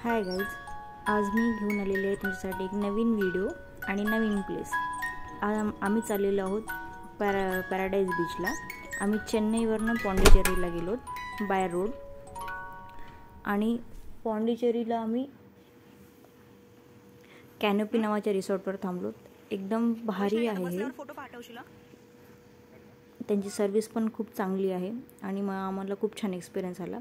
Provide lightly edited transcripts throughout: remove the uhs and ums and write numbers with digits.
Hi guys, आज मी घेऊन आलेले आहे तुमच्यासाठी एक नवीन व्हिडिओ आणि नवीन प्लेस। आज आम्ही चाललेलो आहोत पॅराडाईज बीचला। आम्ही चेन्नईवरून पॉंडिचेरीला गेलो बाय रोड आणि पॉंडिचेरीला आम्ही कॅनोपी नावाच्या रिसॉर्टवर थांबलो। एकदम भारी आहे हे, त्यांची सर्विस पण खूप चांगली आहे आणि आम्हाला खूप छान एक्सपिरियन्स आला।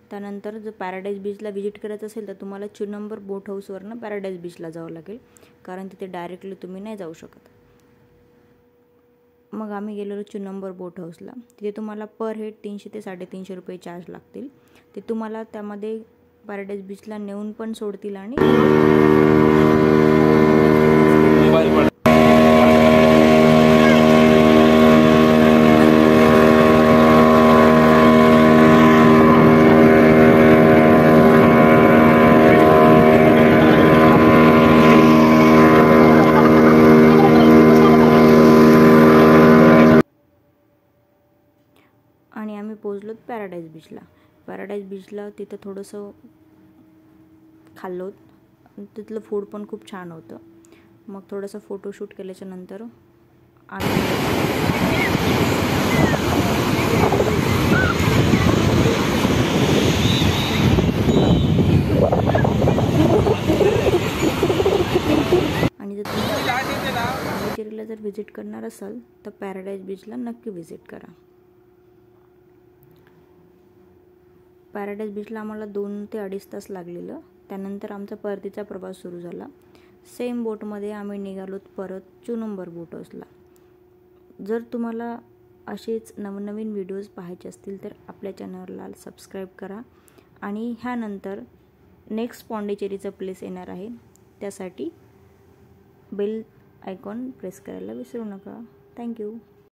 त्यानंतर जर पॅराडाईज बीचला व्हिजिट करायचं असेल तर तुम्हाला 4 नंबर बोट हाऊसवरनं पॅराडाईज बीचला जावं लागेल, कारण तिथे डायरेक्टली तुम्ही नाही जाऊ शकत। मग आम्ही गेलेलो 4 नंबर बोट हाऊसला। तिथे तुम्हाला पर हेड 300 ते 350 रुपये चार्ज लागतील। ते तुम्हाला त्यामध्ये पॅराडाईज बीचला नेऊन पण सोडतील आणि आम्ही पोहोचलो पॅराडाईज बीचला। पॅराडाईज बीचला तिथं थोडंसं खाल्लो, तिथलं फूड पण खूप छान होतं। मग थोडंसं फोटोशूट केल्याच्या नंतर आणि जर तुम्ही पॉंडिचेरीला जर व्हिजिट करणार असाल तर पॅराडाईज बीचला नक्की व्हिजिट करा। पॅराडाईज बीचला आम्हाला 2 ते 2.5 तास लागलेलं। त्यानंतर आमचा परतीचा प्रवास सुरू झाला। सेम बोटमध्ये आम्ही निघालो परत 4 नंबर बोट हाऊसला। जर तुम्हाला असेच नवनवीन व्हिडिओज पाहायचे असतील तर आपल्या चॅनलला सबस्क्राईब करा आणि ह्यानंतर नेक्स्ट पॉंडिचेरीचा प्लेस येणार आहे, त्यासाठी बेल आयकॉन प्रेस करायला विसरू नका। थँक्यू।